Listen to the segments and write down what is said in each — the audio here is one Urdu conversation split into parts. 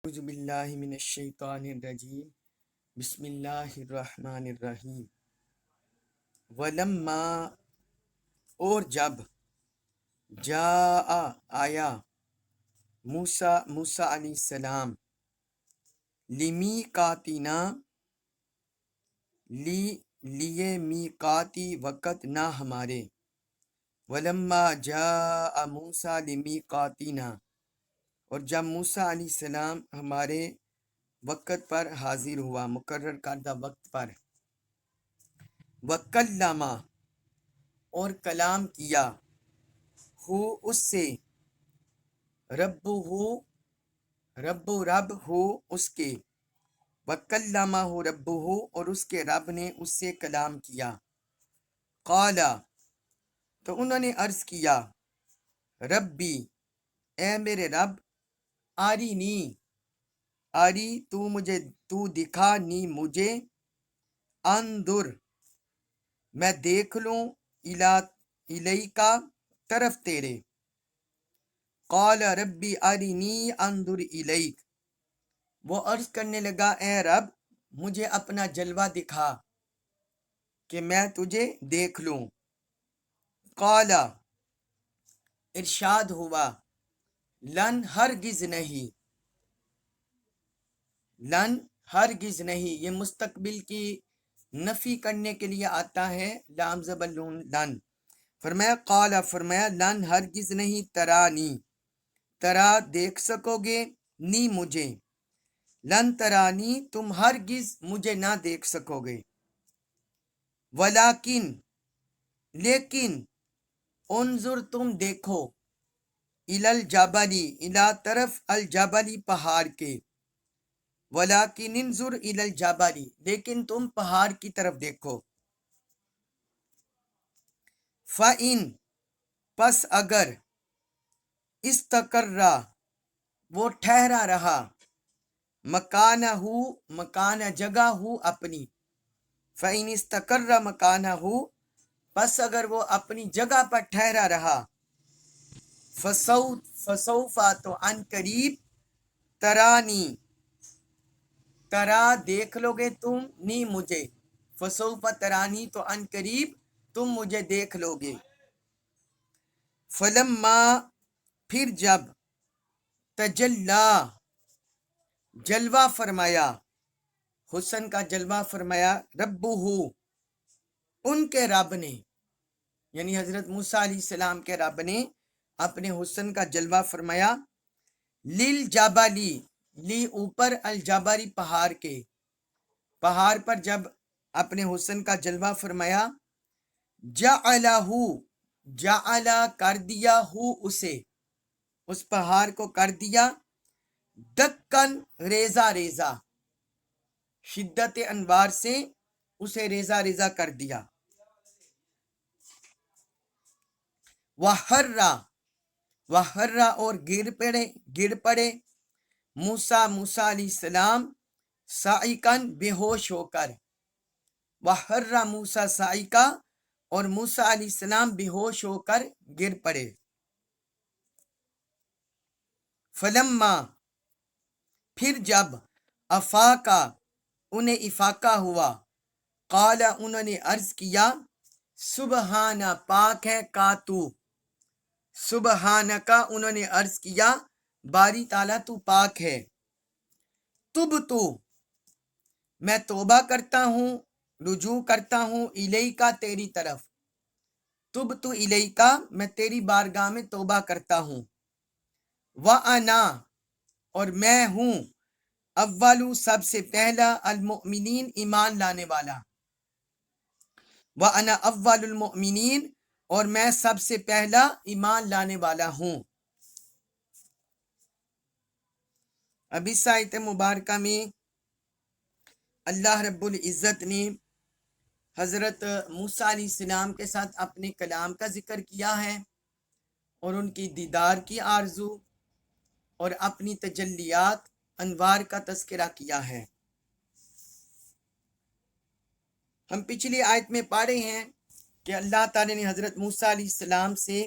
اعوذ باللہ من الشیطان الرجیم بسم اللہ الرحمن الرحیم ولما اور جب جاء آیا موسیٰ علیہ السلام لمیقاتنا لیے میقاتی وقت نہ ہمارے ولما جاء موسیٰ لمیقاتنا اور جب موسیٰ علیہ السلام ہمارے وقت پر حاضر ہوا، مقرر کردہ وقت پر، وَكَلَّمَ اور کلام کیا، ہو اس سے، رب ہو اس کے، وَكَلَّمَهُ رَبُّهُ اور اس کے رب نے اس سے کلام کیا، قال تو انہوں نے عرض کیا، ربی اے میرے رب، آری تو دکھا نی مجھے، اندر میں دیکھ لوں، الیکا طرف تیرے، قال ربی ارنی انظر الیک وہ عرض کرنے لگا، اے رب مجھے اپنا جلوہ دکھا کہ میں تجھے دیکھ لوں، قال ارشاد ہوا، لن ہرگز نہیں، یہ مستقبل کی نفی کرنے کے لیے آتا ہے، لام زبر لن، فرمایا لن ہرگز نہیں، ترا دیکھ سکو گے، نی مجھے، لن ترانی تم ہرگز مجھے نہ دیکھ سکو گے، لیکن انظر تم دیکھو، الی طرف الجبلی پہاڑ کے، ولیکن انظر الی الجبلی لیکن تم پہاڑ کی طرف دیکھو، فَإِن پس اگر، استقر وہ ٹھہرا رہا، مکان جگہ ہو اپنی، فَإِنِ اسْتَقَرَّ مَكَانَهُ پس اگر وہ اپنی جگہ پر ٹھہرا رہا، فَسَوْفَ تو ان قریب، ترا دیکھ لو گے تم، نی مجھے، فَسَوْفَ ترانی تو ان قریب تم مجھے دیکھ لو گے، فَلَمَّا پھر جب، تجلی جلوہ فرمایا، حسن کا جلوہ فرمایا، ربہ ان کے رب نے، یعنی حضرت موسیٰ علیہ السلام کے رب نے اپنے حسن کا جلوہ فرمایا، للجبلی لی اوپر، الجبری پہاڑ پر جب اپنے حسن کا جلوہ فرمایا، جعل کر دیا ہو اسے، اس پہاڑ کو کر دیا، دکن ریزہ شدت انوار سے اسے ریزہ کر دیا، وحر اور گر پڑے موسیٰ علیہ السلام، صاعقاً بے ہوش ہو کر، وحر موسیٰ صاعقا اور موسیٰ علیہ السلام بے ہوش ہو کر گر پڑے، فلما پھر جب، افاقہ انہیں افاقہ ہوا، قال انہوں نے عرض کیا، سبحانہ پاک ہے کا تو، سبحانہ کا انہوں نے عرض کیا، باری تعالیٰ تو پاک ہے، تب تو میں توبہ کرتا ہوں، رجوع کرتا ہوں، الیکا تیری طرف، تب تو الیکا میں تیری بارگاہ میں توبہ کرتا ہوں، وَأَنَا اور میں ہوں، اولو سب سے پہلا، المؤمنین ایمان لانے والا، وَأَنَا اول المؤمنین اور میں سب سے پہلا ایمان لانے والا ہوں۔ اب اس آیت مبارکہ میں اللہ رب العزت نے حضرت موسیٰ علیہ السلام کے ساتھ اپنے کلام کا ذکر کیا ہے، اور ان کی دیدار کی آرزو اور اپنی تجلیات انوار کا تذکرہ کیا ہے۔ ہم پچھلی آیت میں پڑھ رہے ہیں کہ اللہ تعالی نے حضرت موسیٰ علیہ السلام سے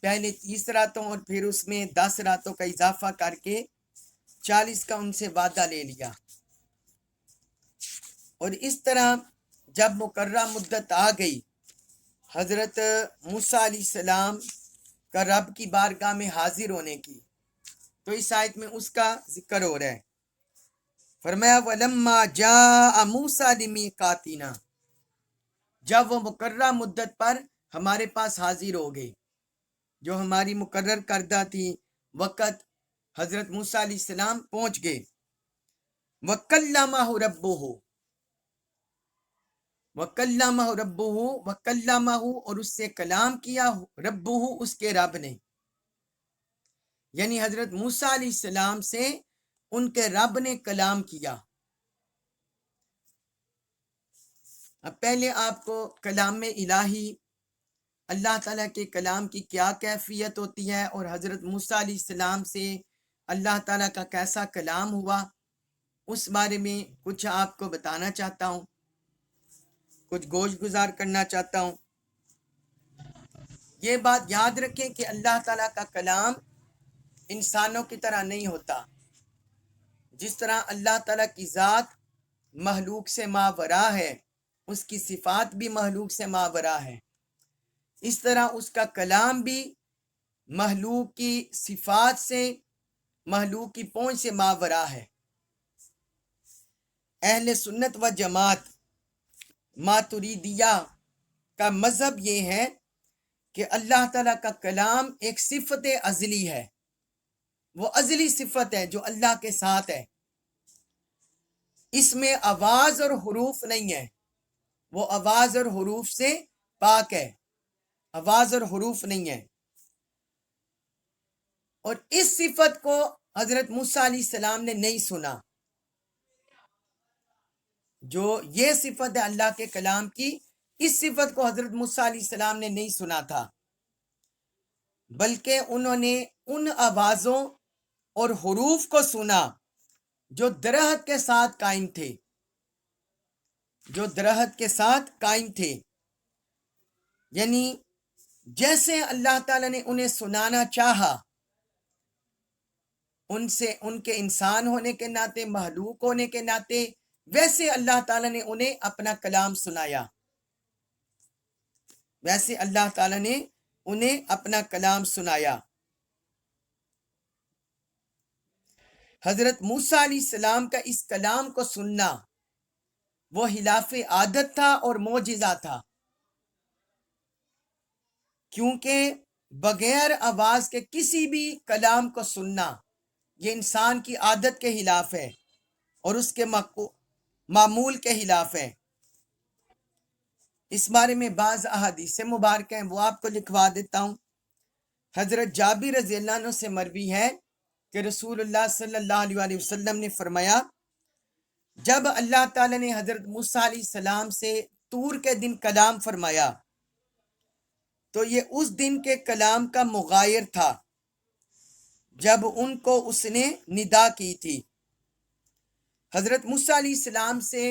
پہلے 30 راتوں اور پھر اس میں 10 راتوں کا اضافہ کر کے 40 کا ان سے وعدہ لے لیا، اور اس طرح جب مقررہ مدت آ گئی حضرت موسیٰ علیہ السلام کا رب کی بارگاہ میں حاضر ہونے کی، تو اس آیت میں اس کا ذکر ہو رہا ہے۔ فرمایا وَلَمَّا جَاءَ مُوسَىٰ لِمِيقَاتِنَا، جب وہ مقررہ مدت پر ہمارے پاس حاضر ہو گئے، جو ہماری مقرر کردہ تھی وقت حضرت موسیٰ علیہ السلام پہنچ گئے۔ وَكَلَّمَهُ رَبُّهُ، وَكَلَّمَهُ رَبُّهُ، وَكَلَّمَهُ، اور اس سے کلام کیا ربُّهُ، اس کے رب نے، یعنی حضرت موسیٰ علیہ السلام سے ان کے رب نے کلام کیا۔ اب پہلے آپ کو کلام الہی، اللہ تعالیٰ کے کلام کی کیا کیفیت ہوتی ہے، اور حضرت موسیٰ علیہ السلام سے اللہ تعالیٰ کا کیسا کلام ہوا، اس بارے میں کچھ آپ کو بتانا چاہتا ہوں، کچھ گوش گزار کرنا چاہتا ہوں۔ یہ بات یاد رکھیں کہ اللہ تعالیٰ کا کلام انسانوں کی طرح نہیں ہوتا۔ جس طرح اللہ تعالیٰ کی ذات مخلوق سے ماورا ہے، اس کی صفات بھی مخلوق سے ماورا ہے، اس طرح اس کا کلام بھی مخلوق کی صفات سے، مخلوق کی پہنچ سے ماورا ہے۔ اہل سنت و جماعت ماتریدیہ کا مذہب یہ ہے کہ اللہ تعالیٰ کا کلام ایک صفت ازلی ہے، وہ ازلی صفت ہے جو اللہ کے ساتھ ہے، اس میں آواز اور حروف نہیں ہے، وہ آواز اور حروف سے پاک ہے، آواز اور حروف نہیں ہے۔ اور اس صفت کو حضرت موسیٰ علیہ السلام نے نہیں سنا، جو یہ صفت ہے اللہ کے کلام کی، اس صفت کو حضرت موسیٰ علیہ السلام نے نہیں سنا تھا، بلکہ انہوں نے ان آوازوں اور حروف کو سنا جو درخت کے ساتھ قائم تھے، جو درخت کے ساتھ قائم تھے، یعنی جیسے اللہ تعالیٰ نے انہیں سنانا چاہا، ان سے، ان کے انسان ہونے کے ناطے، مخلوق ہونے کے ناطے، ویسے اللہ تعالیٰ نے انہیں اپنا کلام سنایا، ویسے اللہ تعالیٰ نے انہیں اپنا کلام سنایا۔ حضرت موسیٰ علیہ السلام کا اس کلام کو سننا وہ خلاف عادت تھا اور معجزہ تھا، کیونکہ بغیر آواز کے کسی بھی کلام کو سننا یہ انسان کی عادت کے خلاف ہے اور اس کے معمول کے خلاف ہے۔ اس بارے میں بعض احادیث مبارکہ ہیں، وہ آپ کو لکھوا دیتا ہوں۔ حضرت جابر رضی اللہ عنہ سے مروی ہے کہ رسول اللہ صلی اللہ علیہ وسلم نے فرمایا، جب اللہ تعالیٰ نے حضرت موسیٰ علیہ السلام سے طور کے دن کلام فرمایا تو یہ اس دن کے کلام کا مغایر تھا جب ان کو اس نے ندا کی تھی۔ حضرت موسیٰ علیہ السلام سے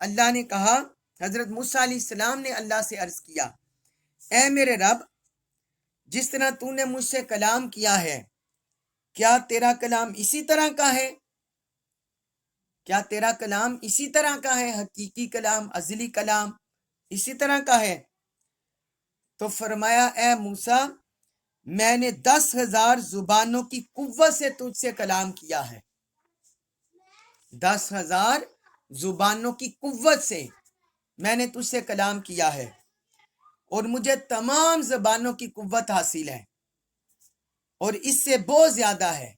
اللہ نے کہا، حضرت موسیٰ علیہ السلام نے اللہ سے عرض کیا، اے میرے رب، جس طرح تو نے مجھ سے کلام کیا ہے، کیا تیرا کلام اسی طرح کا ہے؟ کیا تیرا کلام اسی طرح کا ہے؟ حقیقی کلام، ازلی کلام اسی طرح کا ہے؟ تو فرمایا، اے موسیٰ، میں نے 10,000 زبانوں کی قوت سے تجھ سے کلام کیا ہے، 10,000 زبانوں کی قوت سے میں نے تجھ سے کلام کیا ہے، اور مجھے تمام زبانوں کی قوت حاصل ہے، اور اس سے بہت زیادہ ہے۔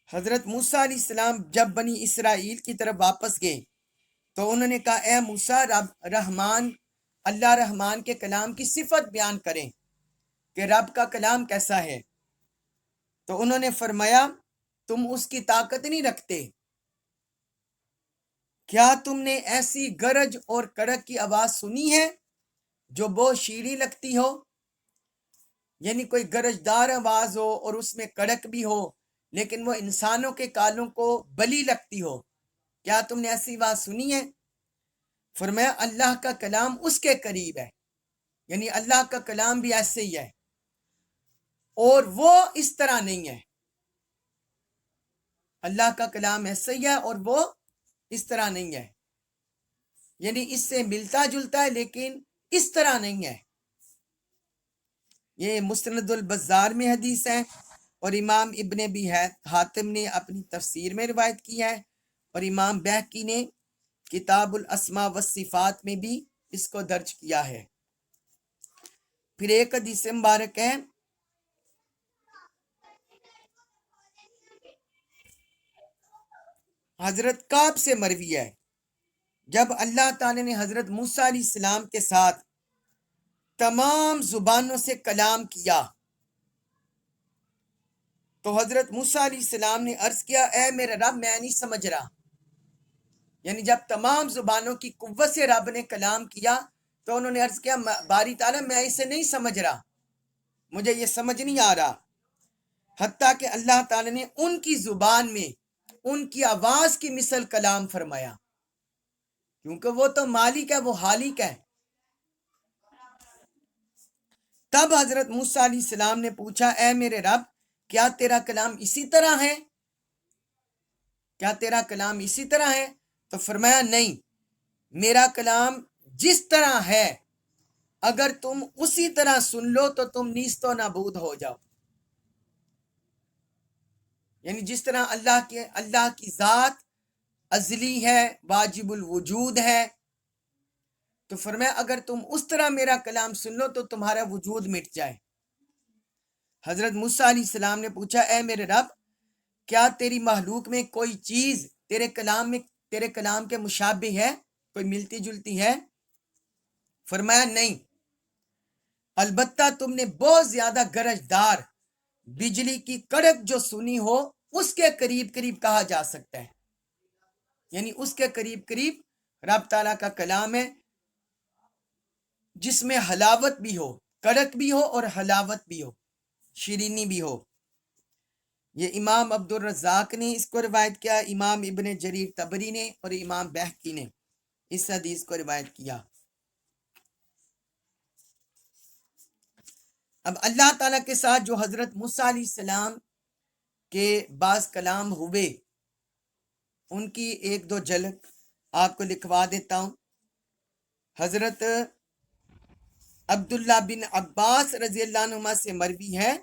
حضرت موسیٰ علیہ السلام جب بنی اسرائیل کی طرف واپس گئے تو انہوں نے کہا، اے موسیٰ، اللہ رحمان کے کلام کی صفت بیان کریں کہ رب کا کلام کیسا ہے۔ تو انہوں نے فرمایا، تم اس کی طاقت نہیں رکھتے، کیا تم نے ایسی گرج اور کڑک کی آواز سنی ہے جو بہت شیریں لگتی ہو؟ یعنی کوئی گرجدار آواز ہو اور اس میں کڑک بھی ہو، لیکن وہ انسانوں کے کانوں کو بلی لگتی ہو، کیا تم نے ایسی آواز سنی ہے؟ فرمایا، اللہ کا کلام اس کے قریب ہے، یعنی اللہ کا کلام بھی ایسے ہی ہے، اور وہ اس طرح نہیں ہے۔ اللہ کا کلام ایسا ہی ہے اور وہ اس طرح نہیں ہے، یعنی اس سے ملتا جلتا ہے لیکن اس طرح نہیں ہے۔ یہ مسند البزار میں حدیث ہے اور امام ابن ابی حاتم نے اپنی تفسیر میں روایت کی ہے، اور امام بہقی نے کتاب الاسماء والصفات میں بھی اس کو درج کیا ہے۔ پھر ایک حدیث مبارک ہے حضرت کعب سے مروی ہے، جب اللہ تعالی نے حضرت موسیٰ علیہ السلام کے ساتھ تمام زبانوں سے کلام کیا تو حضرت موسیٰ علیہ السلام نے عرض کیا اے میرے رب میں نہیں سمجھ رہا، یعنی جب تمام زبانوں کی قوت سے رب نے کلام کیا تو انہوں نے عرض کیا باری تعالیٰ میں اسے نہیں سمجھ رہا، مجھے یہ سمجھ نہیں آ رہا، حتیٰ کہ اللہ تعالیٰ نے ان کی زبان میں ان کی آواز کی مثل کلام فرمایا، کیونکہ وہ تو مالک ہے، وہ خالق ہے۔ تب حضرت موسیٰ علیہ السلام نے پوچھا اے میرے رب کیا تیرا کلام اسی طرح ہے؟ کیا تیرا کلام اسی طرح ہے؟ تو فرمایا نہیں، میرا کلام جس طرح ہے اگر تم اسی طرح سن لو تو تم نیست و نابود ہو جاؤ، یعنی جس طرح اللہ کی ذات ازلی ہے، واجب الوجود ہے، تو فرمایا اگر تم اس طرح میرا کلام سن لو تو تمہارا وجود مٹ جائے۔ حضرت موسیٰ علیہ السلام نے پوچھا اے میرے رب کیا تیری مخلوق میں کوئی چیز تیرے کلام کے مشابہ ہے، کوئی ملتی جلتی ہے؟ فرمایا نہیں، البتہ تم نے بہت زیادہ گرجدار بجلی کی کڑک جو سنی ہو اس کے قریب قریب کہا جا سکتا ہے، یعنی اس کے قریب قریب رب تعالیٰ کا کلام ہے جس میں حلاوت بھی ہو، کڑک بھی ہو اور حلاوت بھی ہو، شیرینی بھی ہو۔ یہ امام عبد الرزاق نے اس کو روایت کیا، امام ابن جریر طبری نے اور امام بہقی نے اس حدیث کو روایت کیا۔ اب اللہ تعالیٰ کے ساتھ جو حضرت موسیٰ علیہ السلام کے بعض کلام ہوئے ان کی ایک دو جھلک آپ کو لکھوا دیتا ہوں۔ حضرت عبداللہ بن عباس رضی اللہ عنہما سے مروی ہے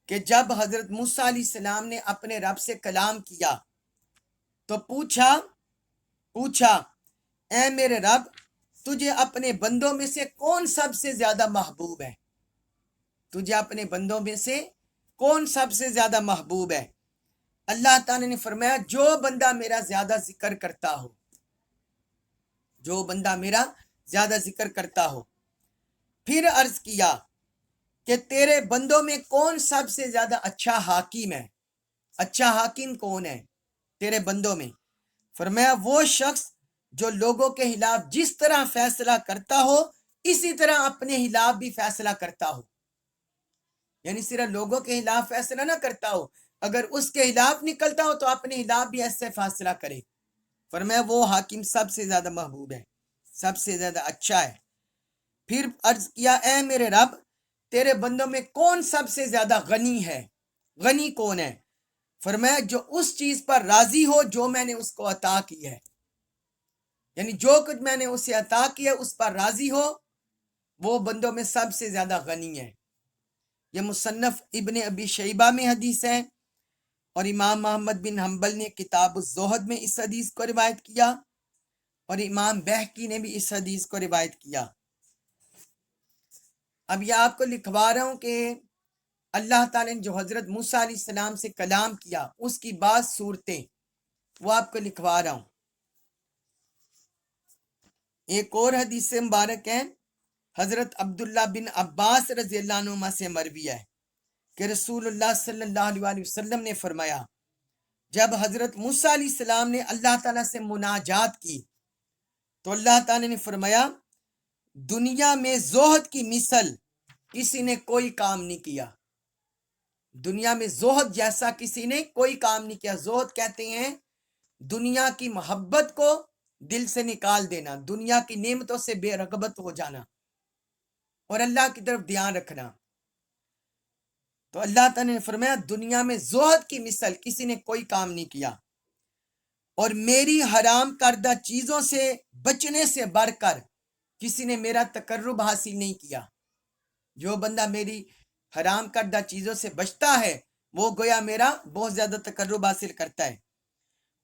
کہ جب حضرت موسیٰ علیہ السلام نے اپنے رب سے کلام کیا تو پوچھا اے میرے رب تجھے اپنے بندوں میں سے کون سب سے زیادہ محبوب ہے؟ تجھے اپنے بندوں میں سے کون سب سے زیادہ محبوب ہے؟ اللہ تعالی نے فرمایا جو بندہ میرا زیادہ ذکر کرتا ہو، جو بندہ میرا زیادہ ذکر کرتا ہو۔ پھر عرض کیا کہ تیرے بندوں میں کون سب سے زیادہ اچھا حاکم ہے؟ اچھا حاکم کون ہے تیرے بندوں میں؟ فرمایا وہ شخص جو لوگوں کے خلاف جس طرح فیصلہ کرتا ہو اسی طرح اپنے خلاف بھی فیصلہ کرتا ہو، یعنی صرف لوگوں کے خلاف فیصلہ نہ کرتا ہو، اگر اس کے خلاف نکلتا ہو تو اپنے خلاف بھی ایسے فیصلہ کرے۔ فرمایا وہ حاکم سب سے زیادہ محبوب ہے، سب سے زیادہ اچھا ہے۔ پھر عرض کیا اے میرے رب تیرے بندوں میں کون سب سے زیادہ غنی ہے؟ غنی کون ہے؟ فرمایا جو اس چیز پر راضی ہو جو میں نے اس کو عطا کی ہے، یعنی جو کچھ میں نے اسے عطا کیا اس پر راضی ہو، وہ بندوں میں سب سے زیادہ غنی ہے۔ یہ مصنف ابن ابی شیبہ میں حدیث ہے اور امام محمد بن حنبل نے کتاب الزہد میں اس حدیث کو روایت کیا اور امام بہقی نے بھی اس حدیث کو روایت کیا۔ اب یہ آپ کو لکھوا رہا ہوں کہ اللہ تعالیٰ نے جو حضرت موسیٰ علیہ السلام سے کلام کیا اس کی بعض صورتیں وہ آپ کو لکھوا رہا ہوں۔ ایک اور حدیث مبارک ہے حضرت عبداللہ بن عباس رضی اللہ عنہما سے مروی ہے کہ رسول اللہ صلی اللہ علیہ وسلم نے فرمایا جب حضرت موسیٰ علیہ السلام نے اللہ تعالیٰ سے مناجات کی تو اللہ تعالیٰ نے فرمایا دنیا میں زہد کی مثل کسی نے کوئی کام نہیں کیا، دنیا میں زہد جیسا کسی نے کوئی کام نہیں کیا۔ زہد کہتے ہیں دنیا کی محبت کو دل سے نکال دینا، دنیا کی نعمتوں سے بے رغبت ہو جانا اور اللہ کی طرف دھیان رکھنا۔ تو اللہ تعالیٰ نے فرمایا دنیا میں زہد کی مثل کسی نے کوئی کام نہیں کیا، اور میری حرام کردہ چیزوں سے بچنے سے بڑھ کر کسی نے میرا تقرب حاصل نہیں کیا۔ جو بندہ میری حرام کردہ چیزوں سے بچتا ہے وہ گویا میرا بہت زیادہ تقرب حاصل کرتا ہے،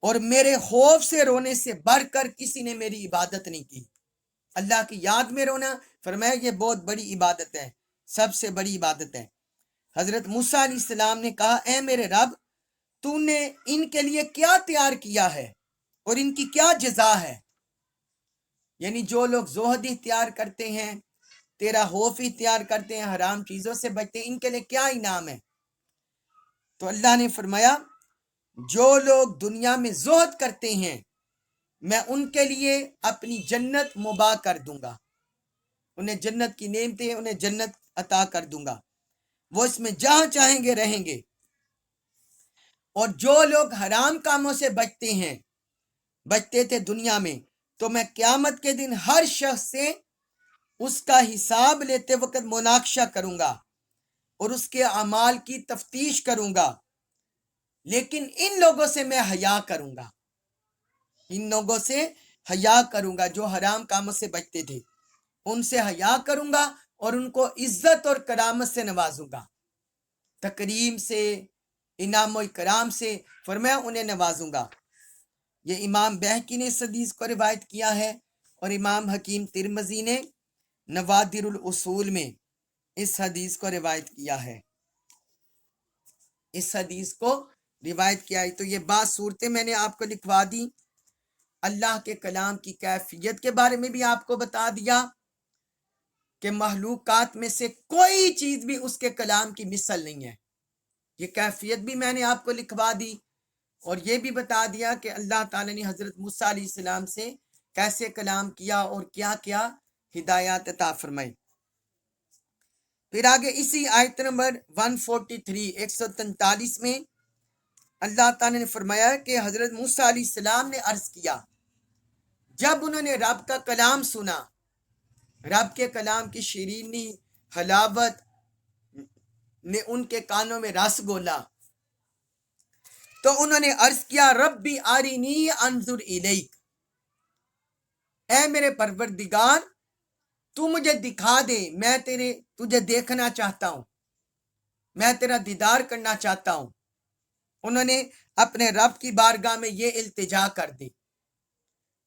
اور میرے خوف سے رونے سے بڑھ کر کسی نے میری عبادت نہیں کی۔ اللہ کی یاد میں رونا، فرمایا یہ بہت بڑی عبادت ہے، سب سے بڑی عبادت ہے۔ حضرت موسیٰ علیہ السلام نے کہا اے میرے رب، تو نے ان کے لیے کیا تیار کیا ہے اور ان کی کیا جزا ہے؟ یعنی جو لوگ زہد اختیار کرتے ہیں، تیرا خوف اختیار کرتے ہیں، حرام چیزوں سے بچتے ہیں، ان کے لیے کیا انعام ہے؟ تو اللہ نے فرمایا جو لوگ دنیا میں زہد کرتے ہیں میں ان کے لیے اپنی جنت مباح کر دوں گا، انہیں جنت کی نعمتیں، انہیں جنت عطا کر دوں گا، وہ اس میں جہاں چاہیں گے رہیں گے۔ اور جو لوگ حرام کاموں سے بچتے تھے دنیا میں، تو میں قیامت کے دن ہر شخص سے اس کا حساب لیتے وقت مناقشہ کروں گا اور اس کے اعمال کی تفتیش کروں گا، لیکن ان لوگوں سے میں حیا کروں گا، ان لوگوں سے حیا کروں گا جو حرام کاموں سے بچتے تھے، ان سے حیا کروں گا اور ان کو عزت اور کرامت سے نوازوں گا، تکریم سے، انعام و اکرام سے، فرمایا انہیں نوازوں گا۔ یہ امام بہقی نے اس حدیث کو روایت کیا ہے، اور امام حکیم ترمذی نے نوادر الاصول میں اس حدیث کو روایت کیا ہے، اس حدیث کو روایت کیا ہے۔ تو یہ بعض صورتیں میں نے آپ کو لکھوا دی، اللہ کے کلام کی کیفیت کے بارے میں بھی آپ کو بتا دیا کہ مخلوقات میں سے کوئی چیز بھی اس کے کلام کی مثل نہیں ہے، یہ کیفیت بھی میں نے آپ کو لکھوا دی، اور یہ بھی بتا دیا کہ اللہ تعالیٰ نے حضرت موسیٰ علیہ السلام سے کیسے کلام کیا اور کیا کیا ہدایات عطا فرمائی۔ پھر آگے اسی آیت نمبر 143 143 میں اللہ تعالیٰ نے فرمایا کہ حضرت موسیٰ علیہ السلام نے عرض کیا، جب انہوں نے رب کا کلام سنا، رب کے کلام کی شیرینی، حلاوت نے ان کے کانوں میں رس گھولا، تو انہوں نے عرض کیا ربی آرینی انظر الیک، اے میرے پروردگار تو مجھے دکھا دے، میں تجھے دیکھنا چاہتا ہوں، میں تیرا دیدار کرنا چاہتا ہوں۔ انہوں نے اپنے رب کی بارگاہ میں یہ التجا کر دی،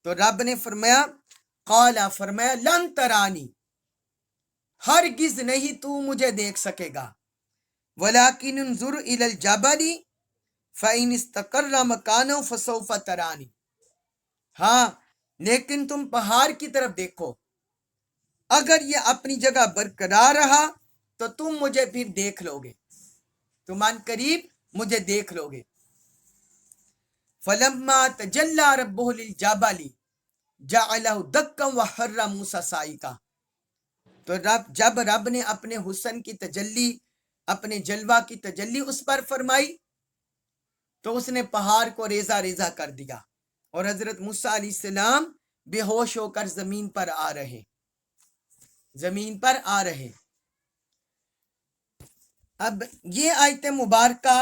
تو رب نے فرمایا فرمایا لن ترانی، ہرگز نہیں تو مجھے دیکھ سکے گا، ولیکن انظر الی الجبل فإن استقر مکانہ فسوف ترانی، ہاں لیکن تم پہاڑ کی طرف دیکھو، اگر یہ اپنی جگہ برقرار رہا تو تم مجھے پھر دیکھ لو گے، تم ان قریب مجھے دیکھ لو گے۔ فلما تجلی ربہ للجبل جعلہ دکا وخر موسیٰ صعقا، تو جب رب نے اپنے حسن کی تجلی، اپنے جلوہ کی تجلی اس پر فرمائی تو اس نے پہاڑ کو ریزہ ریزہ کر دیا، اور حضرت موسیٰ علیہ السلام بے ہوش ہو کر زمین پر آ رہے۔ اب یہ آیت مبارکہ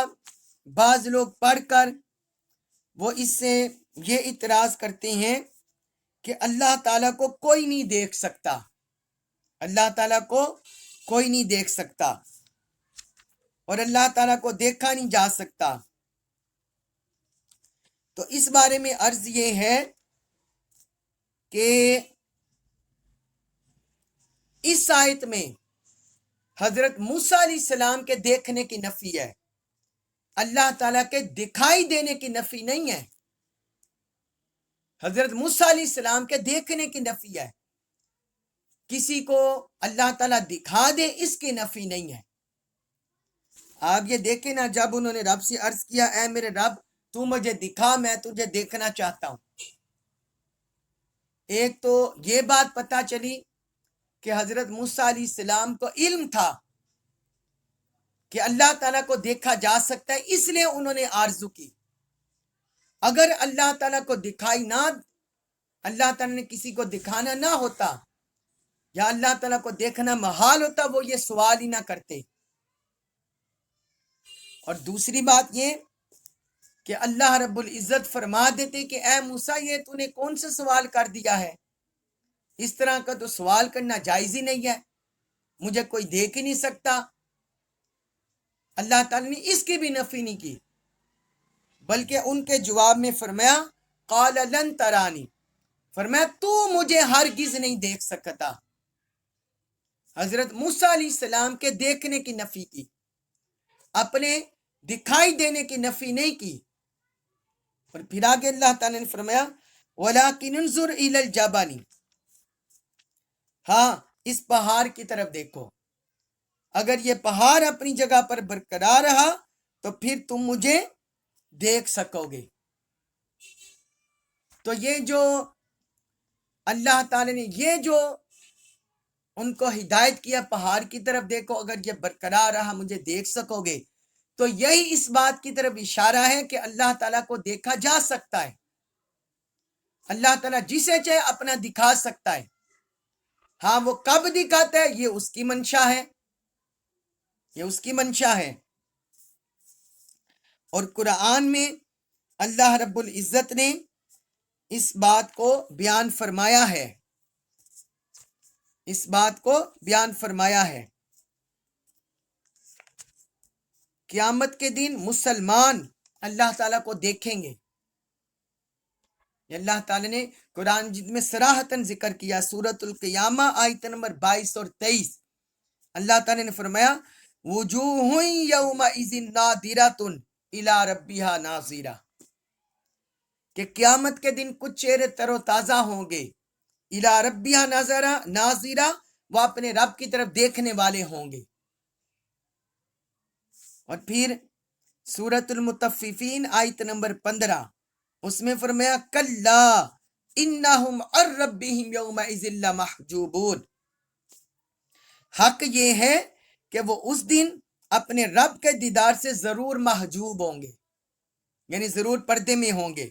بعض لوگ پڑھ کر وہ اس سے یہ اعتراض کرتے ہیں کہ اللہ تعالیٰ کو کوئی نہیں دیکھ سکتا، اللہ تعالیٰ کو کوئی نہیں دیکھ سکتا، اور اللہ تعالیٰ کو دیکھا نہیں جا سکتا۔ تو اس بارے میں عرض یہ ہے کہ اس آیت میں حضرت موسیٰ علیہ السلام کے دیکھنے کی نفی ہے، اللہ تعالیٰ کے دکھائی دینے کی نفی نہیں ہے، حضرت موسیٰ علیہ السلام کے دیکھنے کی نفی ہے، کسی کو اللہ تعالیٰ دکھا دے اس کی نفی نہیں ہے۔ آپ یہ دیکھیں نا، جب انہوں نے رب سے عرض کیا اے میرے رب تو مجھے دکھا، میں تجھے دیکھنا چاہتا ہوں، ایک تو یہ بات پتہ چلی کہ حضرت موسیٰ علیہ السلام کو علم تھا کہ اللہ تعالیٰ کو دیکھا جا سکتا ہے، اس لیے انہوں نے آرزو کی۔ اگر اللہ تعالیٰ کو اللہ تعالیٰ نے کسی کو دکھانا نہ ہوتا یا اللہ تعالیٰ کو دیکھنا محال ہوتا، وہ یہ سوال ہی نہ کرتے۔ اور دوسری بات یہ کہ اللہ رب العزت فرما دیتے کہ اے موسیٰ یہ تو نے کون سا سوال کر دیا ہے، اس طرح کا تو سوال کرنا جائز ہی نہیں ہے، مجھے کوئی دیکھ ہی نہیں سکتا۔ اللہ تعالیٰ نے اس کی بھی نفی نہیں کی، بلکہ ان کے جواب میں فرمایا قال لن ترانی، فرمایا تو مجھے ہرگز نہیں دیکھ سکتا۔ حضرت موسیٰ علیہ السلام کے دیکھنے کی نفی کی، اپنے دکھائی دینے کی نفی نہیں کی۔ اور پھر آگے اللہ تعالیٰ نے فرمایا وَلَكِنْ انظُرْ إِلَى الْجَبَلِ، ہاں اس پہاڑ کی طرف دیکھو، اگر یہ پہاڑ اپنی جگہ پر برقرار رہا تو پھر تم مجھے دیکھ سکو گے۔ تو یہ جو اللہ تعالیٰ نے یہ جو ان کو ہدایت کیا پہاڑ کی طرف دیکھو، اگر یہ برقرار رہا مجھے دیکھ سکو گے، تو یہی اس بات کی طرف اشارہ ہے کہ اللہ تعالیٰ کو دیکھا جا سکتا ہے۔ اللہ تعالیٰ جسے چاہے اپنا دکھا سکتا ہے، ہاں وہ کب دکھاتا ہے یہ اس کی منشا ہے، یہ اس کی منشا ہے۔ اور قرآن میں اللہ رب العزت نے اس بات کو بیان فرمایا ہے، اس بات کو بیان فرمایا ہے۔ قیامت کے دن مسلمان اللہ تعالیٰ کو دیکھیں گے، اللہ تعالیٰ نے قرآن جد میں صراحتاً ذکر کیا، سورۃ القیامہ آیت نمبر 22 اور 23، اللہ تعالیٰ نے فرمایا وجوہ یومئذ ناظرۃ الی ربھا ناظرہ، کہ قیامت کے دن کچھ چہرے تر و تازہ ہوں گے، الی ربھا ناظرہ، وہ اپنے رب کی طرف دیکھنے والے ہوں گے۔ اور پھر سورۃ المطففین آیت نمبر 15، اس میں فرمایا کلا انہم عن ربہم یومئذ لمحجوبون، حق یہ ہے کہ وہ اس دن اپنے رب کے دیدار سے ضرور محجوب ہوں گے، یعنی ضرور پردے میں ہوں گے۔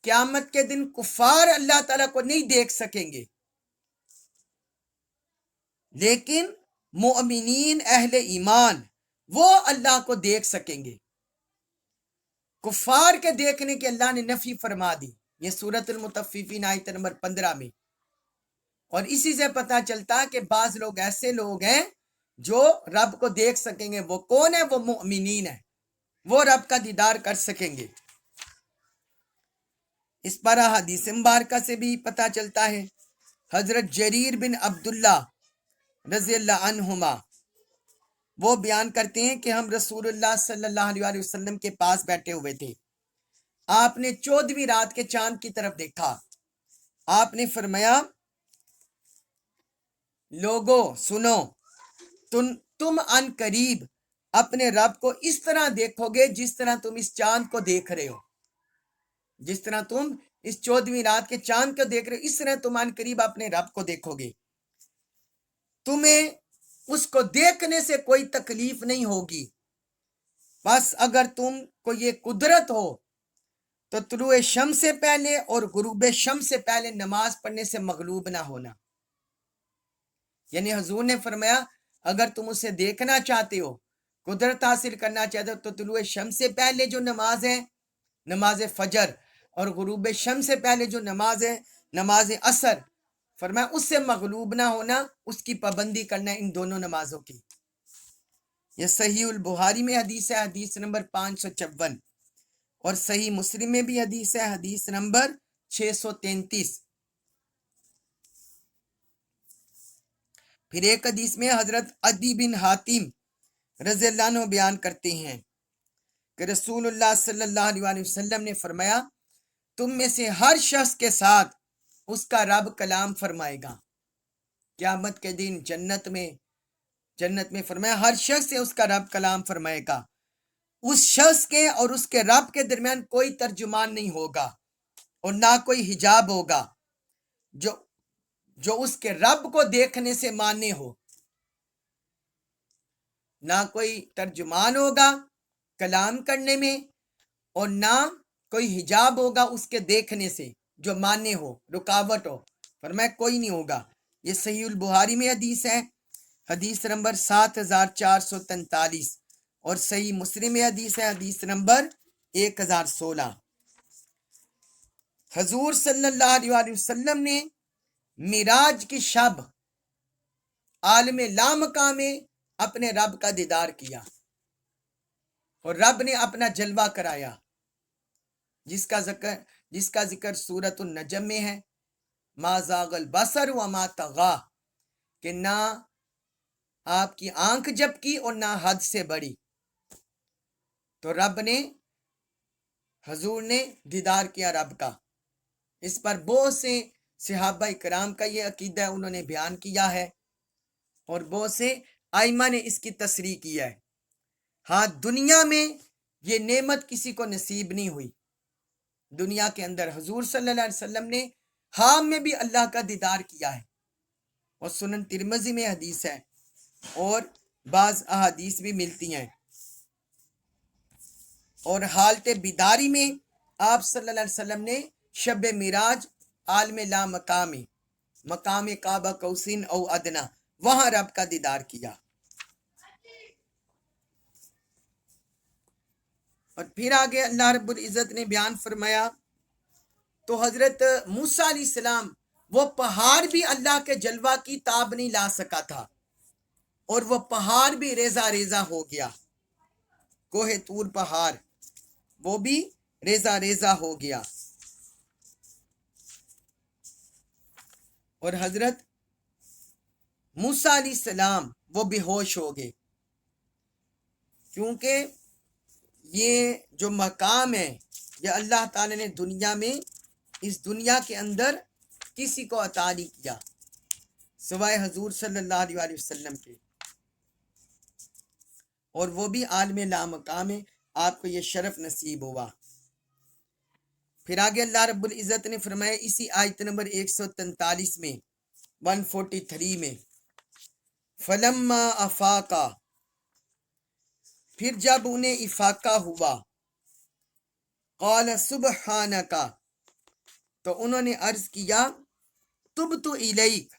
قیامت کے دن کفار اللہ تعالیٰ کو نہیں دیکھ سکیں گے، لیکن مومنین اہل ایمان وہ اللہ کو دیکھ سکیں گے۔ کفار کے دیکھنے کی اللہ نے نفی فرما دی، یہ سورۃ المطففین آیت نمبر 15 میں۔ اور اسی سے پتہ چلتا کہ بعض لوگ ایسے لوگ ہیں جو رب کو دیکھ سکیں گے، وہ کون ہے؟ وہ مؤمنین ہیں، وہ رب کا دیدار کر سکیں گے۔ اس پر حدیث مبارکہ سے بھی پتہ چلتا ہے، حضرت جریر بن عبداللہ رضی اللہ عنہما وہ بیان کرتے ہیں کہ ہم رسول اللہ صلی اللہ علیہ وسلم کے پاس بیٹھے ہوئے تھے، آپ نے 14ویں رات کے چاند کی طرف دیکھا، آپ نے فرمایا لوگو سنو، تم ان قریب اپنے رب کو اس طرح دیکھو گے جس طرح تم اس چاند کو دیکھ رہے ہو، جس طرح تم اس 14ویں رات کے چاند کو دیکھ رہے ہو، اس طرح تم ان قریب اپنے رب کو دیکھو گے۔ تمہیں اس کو دیکھنے سے کوئی تکلیف نہیں ہوگی، بس اگر تم کو یہ قدرت ہو تو طلوع شمس سے پہلے اور غروب شمس سے پہلے نماز پڑھنے سے مغلوب نہ ہونا۔ یعنی حضور نے فرمایا اگر تم اسے دیکھنا چاہتے ہو، قدرت حاصل کرنا چاہتے ہو، تو طلوع شمس سے پہلے جو نماز ہے نماز فجر، اور غروب شمس سے پہلے جو نماز ہے نماز عصر، فرمایا اس سے مغلوب نہ ہونا، اس کی پابندی کرنا ان دونوں نمازوں کی۔ یہ صحیح البخاری میں حدیث ہے، حدیث نمبر 556، اور صحیح مسلم میں بھی حدیث ہے، حدیث نمبر 633۔ پھر ایک حدیث میں حضرت عدی بن حاتم رضی اللہ عنہ بیان کرتے ہیں کہ رسول اللہ صلی اللہ علیہ وسلم نے فرمایا تم میں سے ہر شخص کے ساتھ اس کا رب کلام فرمائے گا۔ قیامت کے دن جنت میں فرمایا ہر شخص سے اس کا رب کلام فرمائے گا، اس شخص کے اور اس کے رب کے درمیان کوئی ترجمان نہیں ہوگا اور نہ کوئی حجاب ہوگا جو اس کے رب کو دیکھنے سے مانے ہو، نہ کوئی ترجمان ہوگا کلام کرنے میں اور نہ کوئی حجاب ہوگا اس کے دیکھنے سے جو مانے ہو، رکاوٹ ہو، فرمایا کوئی نہیں ہوگا۔ یہ صحیح البخاری میں حدیث ہے، حدیث نمبر 7443، اور صحیح مسلم میں حدیث ہے، حدیث نمبر 1016۔ حضور صلی اللہ علیہ وآلہ وسلم نے معراج کی شب عالم لامکاں میں اپنے رب کا دیدار کیا اور رب نے اپنا جلوہ کرایا، جس کا ذکر سورۃ النجم میں ہے، ما زاغ البصر وما طغی، کہ نہ آپ کی آنکھ جھپکی اور نہ حد سے بڑی۔ تو رب نے، حضور نے دیدار کیا رب کا۔ اس پر بہت سے صحابہ کرام کا یہ عقیدہ ہے، انہوں نے بیان کیا ہے، اور بہت سے ائمہ نے اس کی تصریح کی ہے۔ ہاں، دنیا میں یہ نعمت کسی کو نصیب نہیں ہوئی۔ دنیا کے اندر حضور صلی اللہ علیہ وسلم نے حام میں بھی اللہ کا دیدار کیا ہے، اور سنن ترمذی میں حدیث ہے، اور بعض احادیث بھی ملتی ہیں۔ اور حالت بیداری میں آپ صلی اللہ علیہ وسلم نے شب معراج عالم لا مقام کعبہ قوسین او ادنا، وہاں رب کا دیدار کیا۔ اور پھر آگے اللہ رب العزت نے بیان فرمایا، تو حضرت موسیٰ علیہ السلام، وہ پہاڑ بھی اللہ کے جلوہ کی تاب نہیں لا سکا تھا، اور وہ پہاڑ بھی ریزہ ریزہ ہو گیا، کوہ طور پہاڑ وہ بھی ریزہ ریزہ ہو گیا۔ اور حضرت موسیٰ علیہ السلام وہ بے ہوش ہو گئے، کیونکہ یہ جو مقام ہے یہ اللہ تعالیٰ نے دنیا میں، اس دنیا کے اندر کسی کو عطا نہیں کیا سوائے حضور صلی اللہ علیہ وآلہ وسلم کے، اور وہ بھی عالم لامقام ہے، آپ کو یہ شرف نصیب ہوا۔ پھر آگے اللہ رب العزت نے فرمایا اسی آیت نمبر 143 میں، 143 میں، فلما افاقا، پھر جب انہیں افاقہ ہوا، قال سبحانکا، تو انہوں نے عرض کیا، تبت الیک،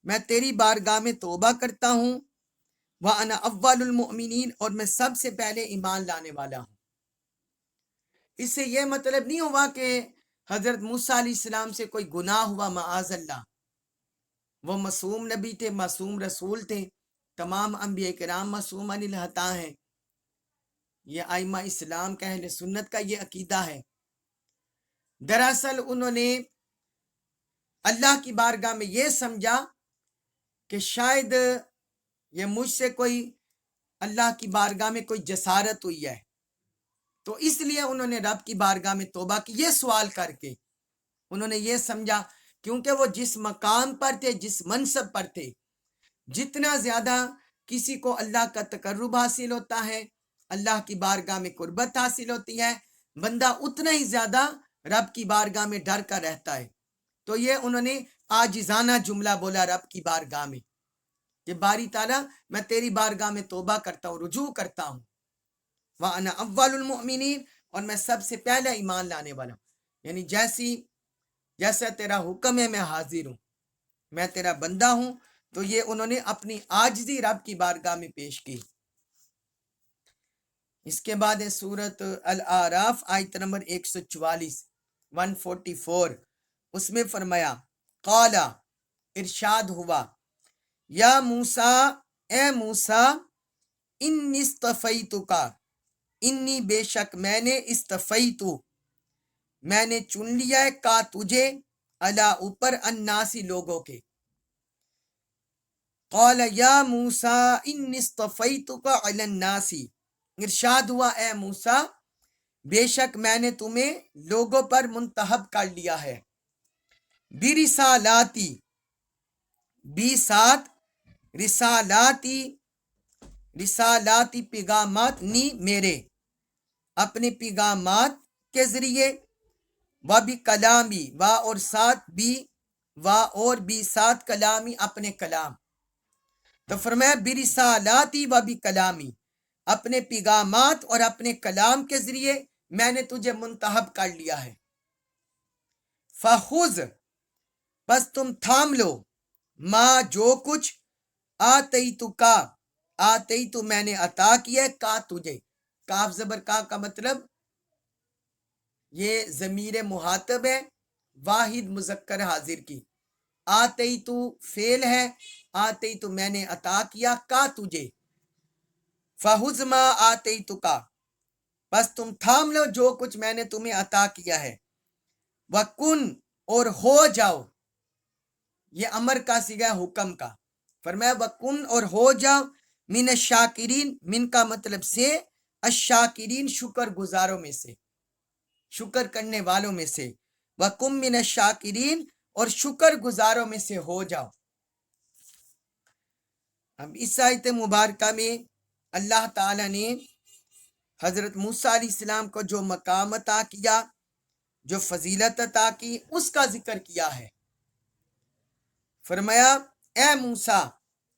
میں تیری بارگاہ میں توبہ کرتا ہوں، وَأَنَا أَوَّلُ الْمُؤْمِنِينَ، اور میں سب سے پہلے ایمان لانے والا ہوں۔ اس سے یہ مطلب نہیں ہوا کہ حضرت موسیٰ علیہ السلام سے کوئی گناہ ہوا، معاذ اللہ، وہ معصوم نبی تھے، معصوم رسول تھے، تمام انبیاء کرام معصوم عن الخطا ہیں۔ یہ ائمہ اسلام کا، اہل سنت کا یہ عقیدہ ہے۔ دراصل انہوں نے اللہ کی بارگاہ میں یہ سمجھا کہ شاید یہ مجھ سے کوئی اللہ کی بارگاہ میں کوئی جسارت ہوئی ہے، تو اس لیے انہوں نے رب کی بارگاہ میں توبہ کی، یہ سوال کر کے انہوں نے یہ سمجھا، کیونکہ وہ جس مقام پر تھے، جس منصب پر تھے، جتنا زیادہ کسی کو اللہ کا تقرب حاصل ہوتا ہے، اللہ کی بارگاہ میں قربت حاصل ہوتی ہے، بندہ اتنا ہی زیادہ رب کی بارگاہ میں ڈر کر رہتا ہے۔ تو یہ انہوں نے عاجزانہ جملہ بولا رب کی بارگاہ میں کہ باری تعالیٰ، میں تیری بارگاہ میں توبہ کرتا ہوں، رجوع کرتا ہوں، وَأَنَا أَوَّلُ الْمُؤْمِنِينَ، اور میں سب سے پہلے ایمان لانے والا ہوں، یعنی جیسا تیرا حکم ہے میں حاضر ہوں، میں تیرا بندہ ہوں۔ تو یہ انہوں نے اپنی عاجزی رب کی بارگاہ میں پیش کی۔ اس کے بعد ہے سورۃ الاعراف آیت نمبر 144، 144، اس میں فرمایا، قال، ارشاد ہوا، یا موسیٰ، اے موسیٰ، انی اصطفیتک، انی بے شک میں نے، استفیتو میں نے چن لیا ہے، کا تجھے، علی اوپر، الناسی لوگوں کے۔ قال یا موسیٰ انی اصطفیتک علی الناسی، ارشاد ہوا اے موسیٰ، بے شک میں نے تمہیں لوگوں پر منتخب کر لیا ہے، برسالاتی، بی ساتھ، رسالاتی پیغامات، نی میرے، اپنے پیغامات کے ذریعے، و بھی کلامی، و اور ساتھ بھی، و اور بھی ساتھ کلامی، اپنے کلام۔ تو فرمایا برسالاتی و بھی کلامی، اپنے پیغامات اور اپنے کلام کے ذریعے میں نے تجھے منتخب کر لیا ہے۔ فخذ، پس تم تھام لو، ما جو کچھ، آتیتکا، آتے تو میں نے عطا کیا کا تجھے، کاف زبر کا مطلب یہ ضمیر مخاطب ہے واحد مذکر حاضر کی، آتے تو فعل ہے، آتے تو میں نے عطا کیا کا تجھے، فَخُذْ مَا آتَيْتُکَ بس تم تھام لو جو کچھ میں نے تمہیں عطا کیا ہے، وَکُن اور ہو جاؤ، یہ امر کا صیغہ حکم کا، فرمایا وَکُن اور ہو جاؤ، من الشاکرین، من کا مطلب سے، الشاکرین شکر گزاروں میں سے، شکر کرنے والوں میں سے، وَکُن من الشاکرین اور شکر گزاروں میں سے ہو جاؤ۔ اب اس آیت مبارکہ میں اللہ تعالیٰ نے حضرت موسیٰ علیہ السلام کو جو مقام عطا کیا، جو فضیلت عطا کی، اس کا ذکر کیا ہے۔ فرمایا اے موسیٰ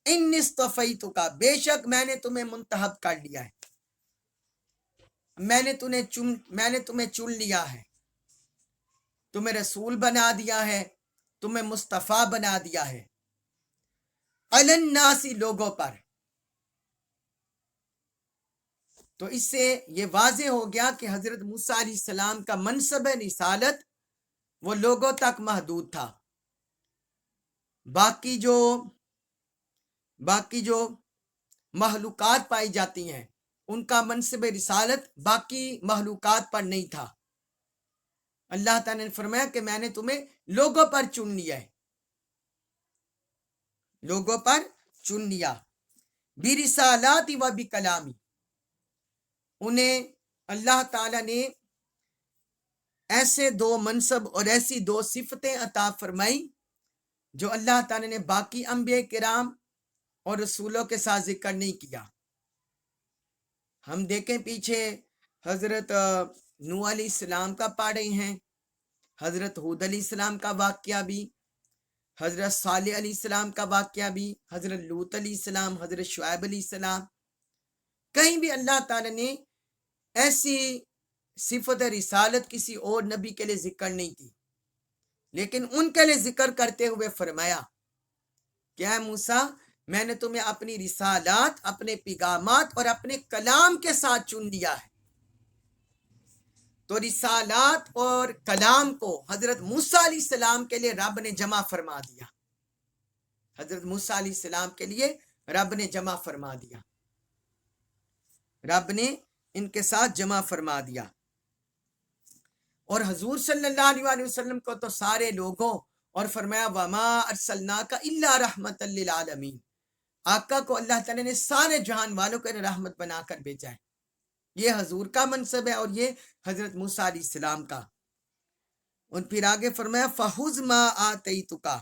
انی اصطفیتک، بے شک میں نے تمہیں منتخب کر لیا ہے، میں نے تمہیں چن لیا ہے، تمہیں رسول بنا دیا ہے، تمہیں مصطفیٰ بنا دیا ہے، علی الناس لوگوں پر۔ تو اس سے یہ واضح ہو گیا کہ حضرت موسیٰ علیہ السلام کا منصب رسالت وہ لوگوں تک محدود تھا، باقی جو مخلوقات پائی جاتی ہیں ان کا منصب رسالت باقی مخلوقات پر نہیں تھا۔ اللہ تعالیٰ نے فرمایا کہ میں نے تمہیں لوگوں پر چن لیا ہے، لوگوں پر چن لیا، برسالاتی و بکلامی، انہیں اللہ تعالیٰ نے ایسے دو منصب اور ایسی دو صفتیں عطا فرمائی جو اللہ تعالیٰ نے باقی انبیاء کرام اور رسولوں کے ساتھ ذکر نہیں کیا۔ ہم دیکھیں پیچھے حضرت نوح علیہ السلام کا پڑھ رہے ہیں، حضرت ہود علیہ السلام کا واقعہ بھی، حضرت صالح علیہ السلام کا واقعہ بھی، حضرت لوط علیہ السلام، حضرت شعیب علیہ السلام، کہیں بھی اللہ تعالیٰ نے ایسی صفت رسالت کسی اور نبی کے لیے ذکر نہیں کی، لیکن ان کے لیے ذکر کرتے ہوئے فرمایا کہ اے موسیٰ میں نے تمہیں اپنی رسالات، اپنے پیغامات اور اپنے کلام کے ساتھ چن لیا ہے۔ تو رسالات اور کلام کو حضرت موسیٰ علیہ السلام کے لیے رب نے جمع فرما دیا، حضرت موسیٰ علیہ السلام کے لیے رب نے جمع فرما دیا، رب نے ان کے ساتھ جمع فرما دیا۔ اور حضور صلی اللہ علیہ وسلم کو تو سارے لوگوں، اور فرمایا وما ارسلناک الا رحمت للعالمین، آقا کو اللہ تعالیٰ نے سارے جہان والوں کو رحمت بنا کر بھیجا ہے۔ یہ حضور کا منصب ہے اور یہ حضرت موسیٰ علیہ السلام کا۔ اور پھر آگے فرمایا فَخُذْ مَا آتَيْتُکَ،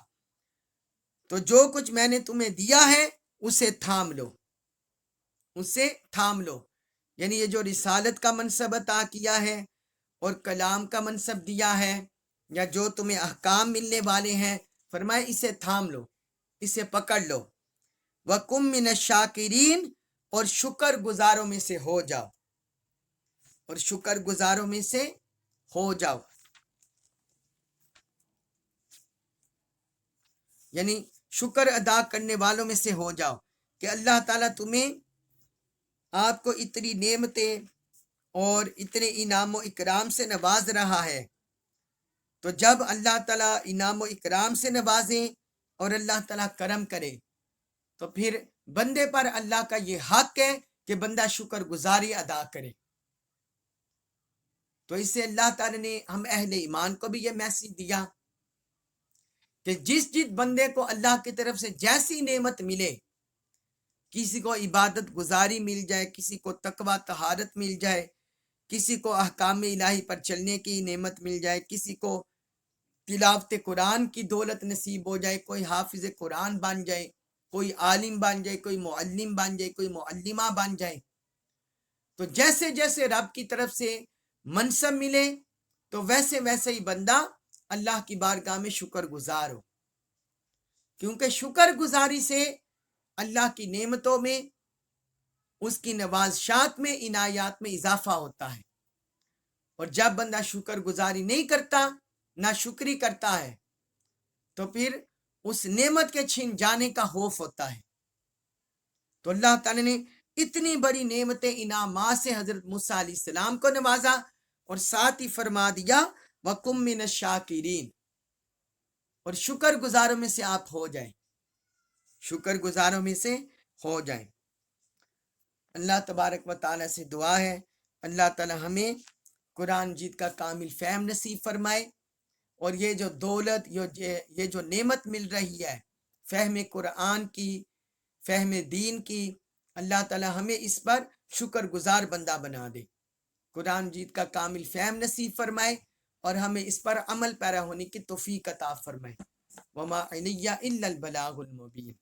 تو جو کچھ میں نے تمہیں دیا ہے اسے تھام لو، اسے تھام لو، یعنی یہ جو رسالت کا منصب عطا کیا ہے اور کلام کا منصب دیا ہے، یا جو تمہیں احکام ملنے والے ہیں، فرمایا اسے تھام لو، اسے پکڑ لو، وَکُن مِّنَ الشَّاکِرِین اور شکر گزاروں میں سے ہو جاؤ، اور شکر گزاروں میں سے ہو جاؤ، یعنی شکر ادا کرنے والوں میں سے ہو جاؤ کہ اللہ تعالیٰ تمہیں، آپ کو اتنی نعمتیں اور اتنے انعام و اکرام سے نواز رہا ہے، تو جب اللہ تعالیٰ انعام و اکرام سے نوازیں اور اللہ تعالیٰ کرم کرے تو پھر بندے پر اللہ کا یہ حق ہے کہ بندہ شکر گزاری ادا کرے۔ تو اس سے اللہ تعالیٰ نے ہم اہل ایمان کو بھی یہ میسج دیا کہ جس بندے کو اللہ کی طرف سے جیسی نعمت ملے، کسی کو عبادت گزاری مل جائے، کسی کو تقوی طہارت مل جائے، کسی کو احکام الہی پر چلنے کی نعمت مل جائے، کسی کو تلاوت قرآن کی دولت نصیب ہو جائے، کوئی حافظ قرآن بن جائے، کوئی عالم بن جائے، کوئی معلم بن جائے، کوئی معلمہ بن جائے، تو جیسے جیسے رب کی طرف سے منصب ملے تو ویسے ویسے ہی بندہ اللہ کی بارگاہ میں شکر گزار ہو، کیونکہ شکر گزاری سے اللہ کی نعمتوں میں، اس کی نوازشات میں، عنایات میں اضافہ ہوتا ہے۔ اور جب بندہ شکر گزاری نہیں کرتا، نہ شکری کرتا ہے، تو پھر اس نعمت کے چھن جانے کا خوف ہوتا ہے۔ تو اللہ تعالیٰ نے اتنی بڑی نعمتیں انعامات سے حضرت موسیٰ علیہ السلام کو نوازا اور ساتھ ہی فرما دیا وَقُم مِّنَ الشَّاکِرِينَ، اور شکر گزاروں میں سے آپ ہو جائیں، شکر گزاروں میں سے ہو جائیں۔ اللہ تبارک و تعالیٰ سے دعا ہے اللہ تعالیٰ ہمیں قرآن مجید کا کامل فہم نصیب فرمائے، اور یہ جو دولت یہ جو نعمت مل رہی ہے فہم قرآن کی، فہم دین کی، اللہ تعالیٰ ہمیں اس پر شکر گزار بندہ بنا دے، قرآن مجید کا کامل فہم نصیب فرمائے اور ہمیں اس پر عمل پیرا ہونے کی توفیق عطا فرمائے۔ وما علیہ الا البلاغ المبین۔